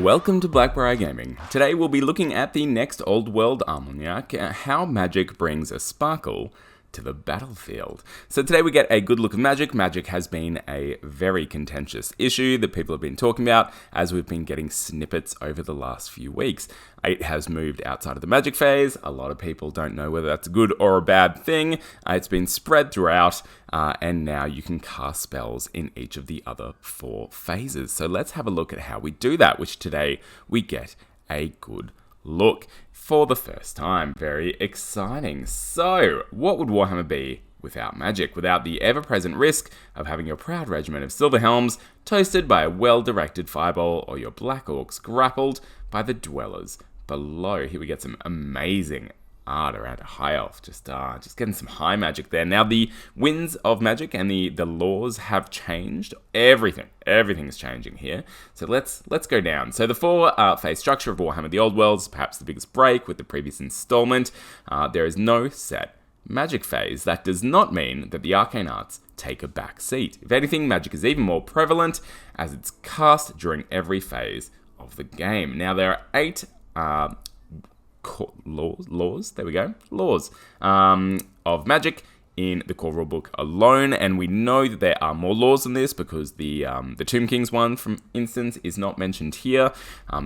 Welcome to Blackbriar Gaming. Today we'll be looking at the next Old World Almanac, how magic brings a sparkle to the battlefield. So today we get a good look at magic. Magic has been a very contentious issue that people have been talking about as we've been getting snippets over the last few weeks. It has moved outside of the magic phase. A lot of people don't know whether that's a good or a bad thing. It's been spread throughout, and now you can cast spells in each of the other 4 phases. So let's have a look at how we do that, which today we get a good look for the first time. Very exciting. So, what would Warhammer be without magic? Without the ever-present risk of having your proud regiment of silver helms toasted by a well-directed fireball, or your black orcs grappled by the dwellers below. Here we get some amazing art around a high elf, just getting some high magic there. Now the winds of magic and the laws have changed. Everything is changing here. So let's go down. So the 4 phase structure of Warhammer the Old World is perhaps the biggest break with the previous installment. There is no set magic phase. That does not mean that the arcane arts take a back seat. If anything, magic is even more prevalent as it's cast during every phase of the game. Now there are 8 laws of magic in the core rulebook alone, and we know that there are more laws than this because the Tomb Kings one, for instance, is not mentioned here,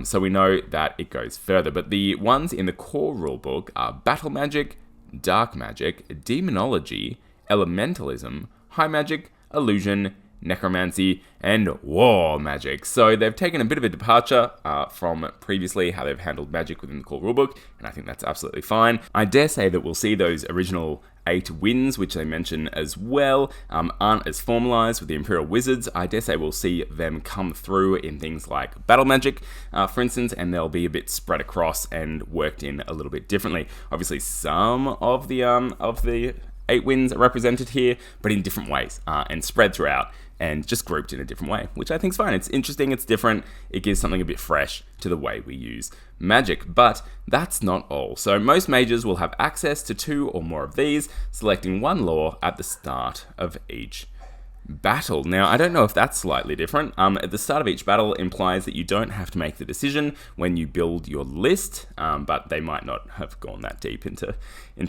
so we know that it goes further. But the ones in the core rulebook are battle magic, dark magic, demonology, elementalism, high magic, illusion, necromancy, and war magic. So they've taken a bit of a departure from previously how they've handled magic within the core rulebook, and I think that's absolutely fine. I dare say that we'll see those original 8 wins, which they mention as well, aren't as formalized with the Imperial Wizards. I dare say we'll see them come through in things like battle magic, for instance, and they'll be a bit spread across and worked in a little bit differently. Obviously, some of the 8 wins are represented here, but in different ways, and spread throughout, and just grouped in a different way, which I think is fine. It's interesting, it's different, it gives something a bit fresh to the way we use magic. But that's not all. So most mages will have access to 2 or more of these, selecting 1 law at the start of each battle. Now, I don't know if that's slightly different. At the start of each battle implies that you don't have to make the decision when you build your list, but they might not have gone that deep into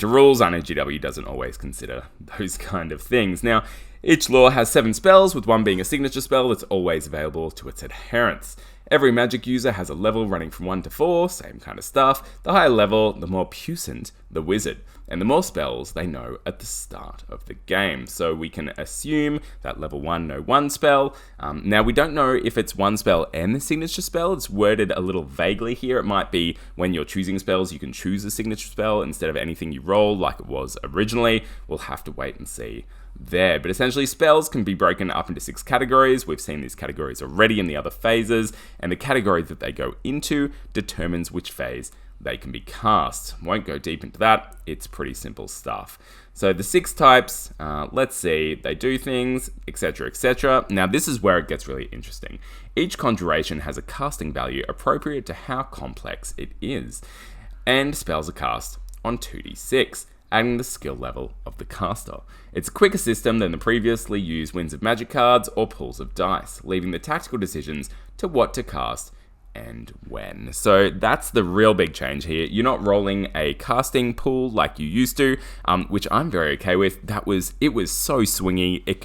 rules. I know GW doesn't always consider those kind of things. Now, each law has 7 spells, with 1 being a signature spell that's always available to its adherents. Every magic user has a level running from 1 to 4, same kind of stuff. The higher level, the more puissant the wizard, and the more spells they know at the start of the game. So we can assume that level 1 know 1 spell. Now we don't know if it's 1 spell and the signature spell. It's worded a little vaguely here. It might be when you're choosing spells, you can choose a signature spell instead of anything you roll like it was originally. We'll have to wait and see there. But essentially, spells can be broken up into 6 categories. We've seen these categories already in the other phases, and the category that they go into determines which phase they can be cast. Won't go deep into that. It's pretty simple stuff. So the 6 types, let's see, they do things, etc., etc. Now this is where it gets really interesting. Each conjuration has a casting value appropriate to how complex it is, and spells are cast on 2d6. Adding the skill level of the caster. It's a quicker system than the previously used Winds of Magic cards or pools of dice, leaving the tactical decisions to what to cast and when. So that's the real big change here. You're not rolling a casting pool like you used to, which I'm very okay with. It was so swingy, it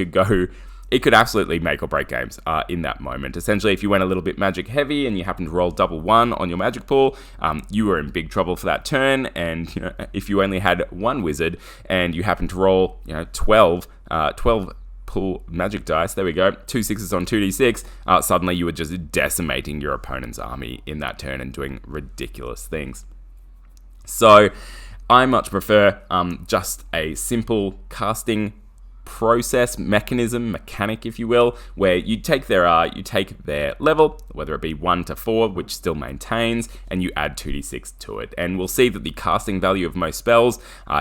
could absolutely make or break games in that moment. Essentially, if you went a little bit magic heavy and you happened to roll double 1 on your magic pool, you were in big trouble for that turn. And if you only had 1 wizard and you happened to roll 12 pool magic dice, there we go, 2 6s on 2d6, suddenly you were just decimating your opponent's army in that turn and doing ridiculous things. So I much prefer just a simple casting process, mechanic, if you will, where you take their level, whether it be 1 to 4, which still maintains, and you add 2d6 to it. And we'll see that the casting value of most spells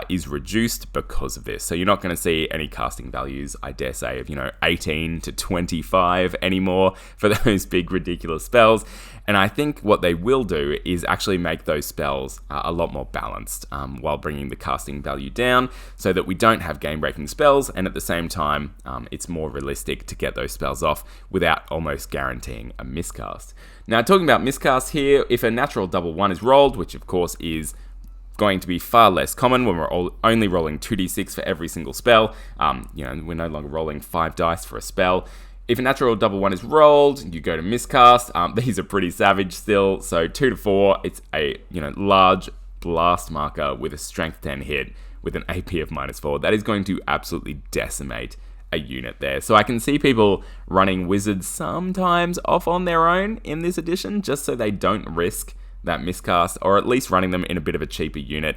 is reduced because of this. So you're not going to see any casting values, I dare say, of 18 to 25 anymore for those big ridiculous spells. And I think what they will do is actually make those spells a lot more balanced while bringing the casting value down so that we don't have game-breaking spells, and at the same time, it's more realistic to get those spells off without almost guaranteeing a miscast. Now, talking about miscast here, if a natural double 1 is rolled, which of course is going to be far less common when we're only rolling 2d6 for every single spell, we're no longer rolling 5 dice for a spell. If a natural double 1 is rolled, you go to miscast. These are pretty savage still, so 2 to 4, it's a large blast marker with a strength 10 hit with an AP of -4. That is going to absolutely decimate a unit there. So I can see people running wizards sometimes off on their own in this edition, just so they don't risk that miscast, or at least running them in a bit of a cheaper unit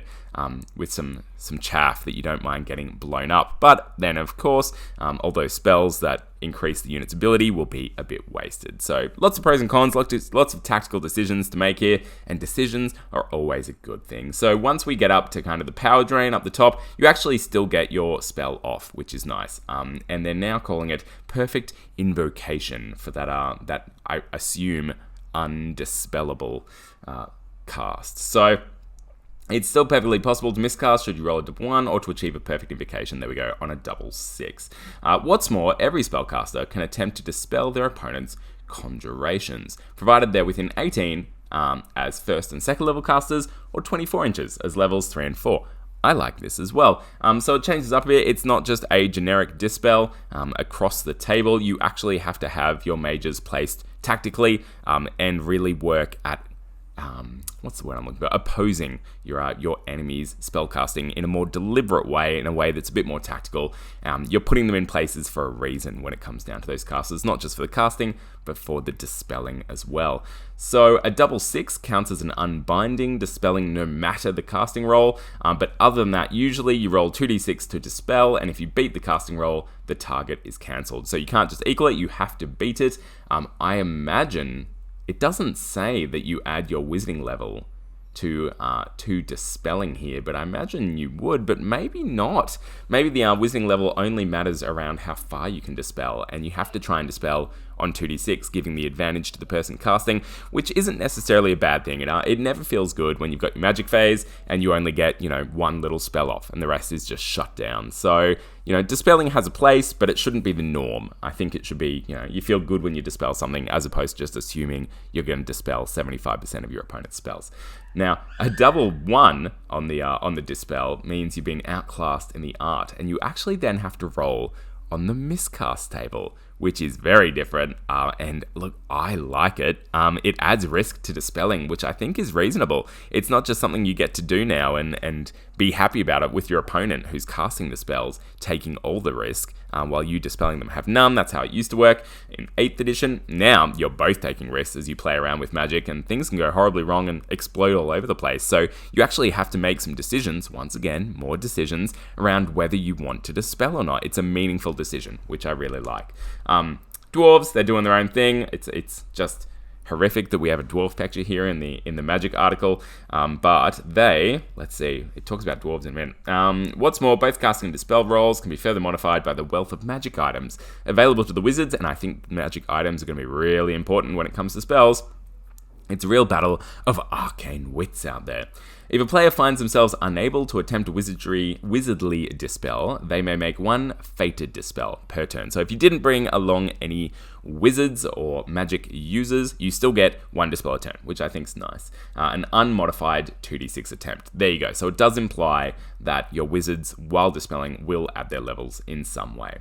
with some chaff that you don't mind getting blown up. But then, of course, all those spells that increase the unit's ability will be a bit wasted. So lots of pros and cons, lots of tactical decisions to make here, and decisions are always a good thing. So once we get up to kind of the power drain up the top, you actually still get your spell off, which is nice. And they're now calling it Perfect Invocation for that I assume undispellable cast. So it's still perfectly possible to miscast should you roll a double 1 or to achieve a perfect invocation. There we go, on a double 6. What's more, every spellcaster can attempt to dispel their opponent's conjurations, provided they're within 18 as first and second level casters, or 24 inches as levels 3 and 4. I like this as well. So it changes up a bit. It's not just a generic dispel across the table. You actually have to have your mages placed tactically and really work at what's the word I'm looking for? Opposing your enemy's spellcasting in a more deliberate way, in a way that's a bit more tactical. You're putting them in places for a reason when it comes down to those casters, not just for the casting, but for the dispelling as well. So a double 6 counts as an unbinding, dispelling no matter the casting roll, but other than that, usually you roll 2d6 to dispel, and if you beat the casting roll, the target is cancelled. So you can't just equal it, you have to beat it. I imagine it doesn't say that you add your wizarding level to dispelling here, but I imagine you would, but maybe not. Maybe the wizarding level only matters around how far you can dispel, and you have to try and dispel on 2d6, giving the advantage to the person casting, which isn't necessarily a bad thing. It never feels good when you've got your magic phase and you only get, one little spell off and the rest is just shut down. So, dispelling has a place, but it shouldn't be the norm. I think it should be, you feel good when you dispel something as opposed to just assuming you're going to dispel 75% of your opponent's spells. Now, a double 1 on the dispel means you've been outclassed in the art, and you actually then have to roll on the miscast table, which is very different, and look, I like it. It adds risk to dispelling, which I think is reasonable. It's not just something you get to do now and be happy about it with your opponent who's casting the spells, taking all the risk, while you dispelling them have none. That's how it used to work in 8th edition. Now, you're both taking risks as you play around with magic, and things can go horribly wrong and explode all over the place. So you actually have to make some decisions, once again, more decisions, around whether you want to dispel or not. It's a meaningful decision, which I really like. Dwarves, they're doing their own thing. It's just horrific that we have a dwarf picture here in the magic article, but let's see, it talks about dwarves in a minute. What's more, both casting and dispel rolls can be further modified by the wealth of magic items available to the wizards, and I think magic items are going to be really important when it comes to spells. It's a real battle of arcane wits out there. If a player finds themselves unable to attempt a wizardly dispel, they may make one fated dispel per turn. So if you didn't bring along any wizards or magic users, you still get one dispel a turn, which I think is nice. An unmodified 2d6 attempt. There you go. So it does imply that your wizards, while dispelling, will add their levels in some way.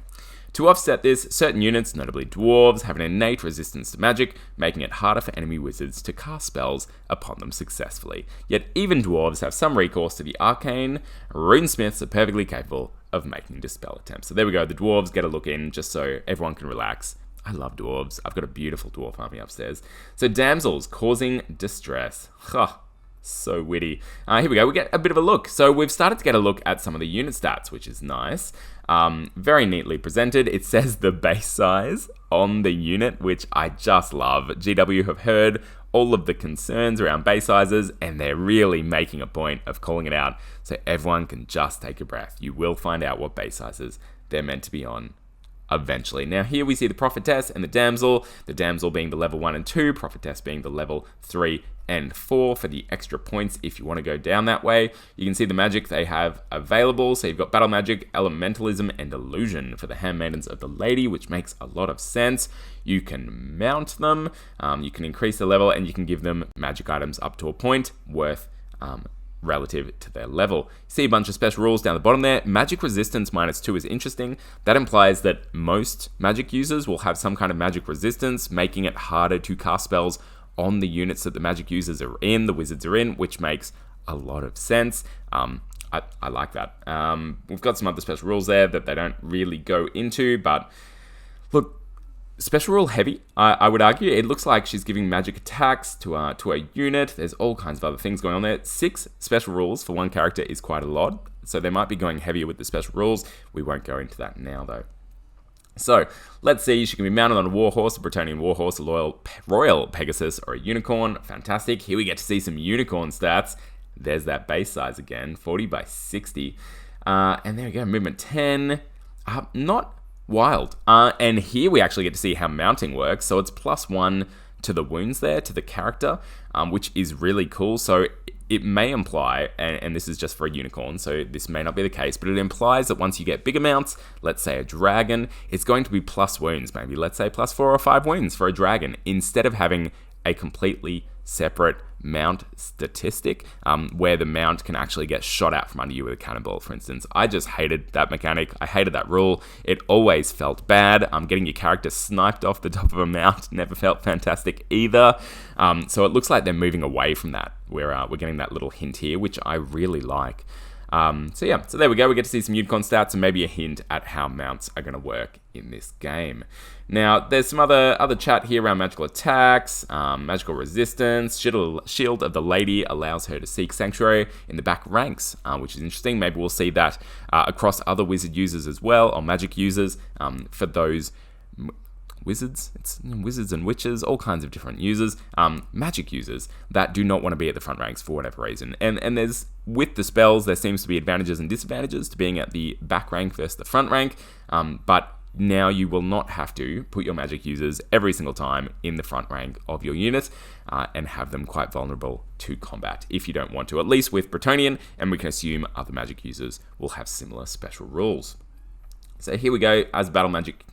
To offset this, certain units, notably dwarves, have an innate resistance to magic, making it harder for enemy wizards to cast spells upon them successfully. Yet even dwarves have some recourse to the arcane. Runesmiths are perfectly capable of making dispel attempts. So there we go, the dwarves get a look in, just so everyone can relax. I love dwarves. I've got a beautiful dwarf army upstairs. So damsels causing distress. So witty. Here we go, we get a bit of a look. So we've started to get a look at some of the unit stats, which is nice. Very neatly presented. It says the base size on the unit, which I just love. GW have heard all of the concerns around base sizes, and they're really making a point of calling it out so everyone can just take a breath. You will find out what base sizes they're meant to be on. eventually. Now here we see the prophetess and the damsel being the level 1 and 2, prophetess being the level 3 and 4 for the extra points if you want to go down that way. You can see the magic they have available. So you've got battle magic, elementalism, and illusion for the handmaidens of the lady, which makes a lot of sense. You can mount them, you can increase the level, and you can give them magic items up to a point worth relative to their level. See a bunch of special rules down the bottom there. Magic resistance -2 is interesting. That implies that most magic users will have some kind of magic resistance, making it harder to cast spells on the units that the magic users are in, the wizards are in, which makes a lot of sense. I like that. We've got some other special rules there that they don't really go into, but look, special rule heavy, I would argue. It looks like she's giving magic attacks to a unit. There's all kinds of other things going on there. 6 special rules for one character is quite a lot, so they might be going heavier with the special rules. We won't go into that now, though. So, let's see, she can be mounted on a warhorse, a Bretonnian warhorse, a royal Pegasus, or a unicorn. Fantastic. Here we get to see some unicorn stats. There's that base size again, 40 by 60. And there we go, movement 10. Not wild. And here we actually get to see how mounting works. So it's +1 to the wounds there, to the character, which is really cool. So it may imply, and this is just for a unicorn, so this may not be the case, but it implies that once you get bigger mounts, let's say a dragon, it's going to be plus wounds, maybe let's say +4 or 5 wounds for a dragon, instead of having a completely separate mount statistic, where the mount can actually get shot out from under you with a cannonball, for instance. I just hated that mechanic. I hated that rule. It always felt bad. Getting your character sniped off the top of a mount never felt fantastic either. So it looks like they're moving away from that. We're getting that little hint here, which I really like. So there we go. We get to see some unicorn stats and maybe a hint at how mounts are going to work in this game. Now, there's some other chat here around magical attacks, magical resistance. Shield of the Lady allows her to seek sanctuary in the back ranks, which is interesting. Maybe we'll see that across other wizard users as well, or magic users, for those wizards. It's wizards and witches, all kinds of different users, magic users that do not want to be at the front ranks for whatever reason. And there's, with the spells, there seems to be advantages and disadvantages to being at the back rank versus the front rank, but now you will not have to put your magic users every single time in the front rank of your unit and have them quite vulnerable to combat if you don't want to, at least with Bretonnian, and we can assume other magic users will have similar special rules. So here we go. As battle magic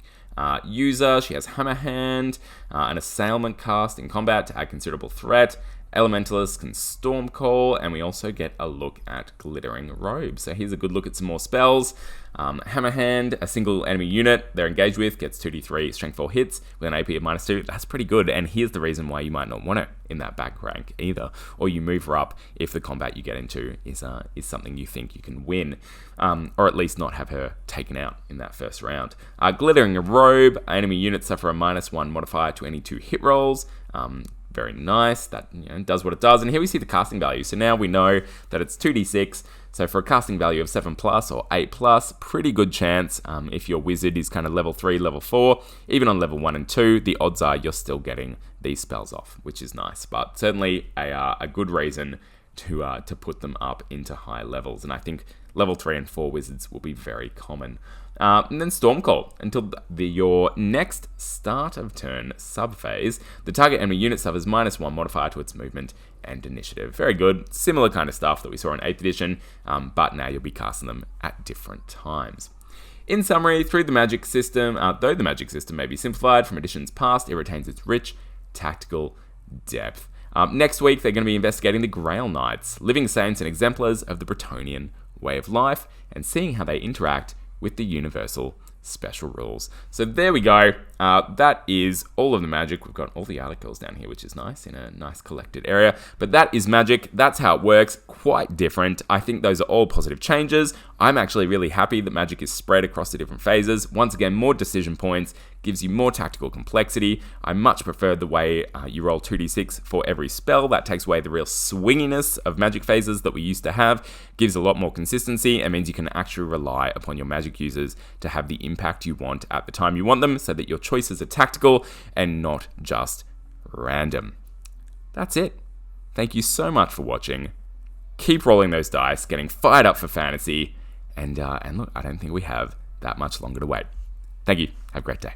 user, she has Hammer Hand, an Assailment cast in combat to add considerable threat. Elementalists can Storm Call, and we also get a look at Glittering Robe. So here's a good look at some more spells. Hammer Hand, a single enemy unit they're engaged with gets 2d3 strength 4 hits with an AP of -2. That's pretty good, and here's the reason why you might not want it in that back rank either, or you move her up if the combat you get into is something you think you can win, or at least not have her taken out in that first round. Glittering Robe, enemy units suffer a -1 modifier to any 2 hit rolls. Very nice. That does what it does. And here we see the casting value. So now we know that it's 2d6. So for a casting value of 7+ or 8+, pretty good chance if your wizard is kind of level 3, level 4, even on level 1 and 2, the odds are you're still getting these spells off, which is nice. But certainly a good reason to put them up into high levels. And I think level 3 and 4 wizards will be very common. And then Storm Call. Until your next start of turn sub-phase, the target enemy unit suffers -1 modifier to its movement and initiative. Very good. Similar kind of stuff that we saw in 8th edition, but now you'll be casting them at different times. In summary, through the magic system, though the magic system may be simplified from editions past, it retains its rich tactical depth. Next week, they're going to be investigating the Grail Knights, living saints and exemplars of the Bretonnian way of life, and seeing how they interact with the universal special rules. So there we go. That is all of the magic. We've got all the articles down here, which is nice, in a nice collected area. But that is magic. That's how it works. Quite different. I think those are all positive changes. I'm actually really happy that magic is spread across the different phases. Once again, more decision points, gives you more tactical complexity. I much prefer the way you roll 2d6 for every spell. That takes away the real swinginess of magic phases that we used to have. Gives a lot more consistency and means you can actually rely upon your magic users to have the impact you want at the time you want them, so that your choices are tactical and not just random. That's it. Thank you so much for watching. Keep rolling those dice, getting fired up for fantasy, and look, I don't think we have that much longer to wait. Thank you. Have a great day.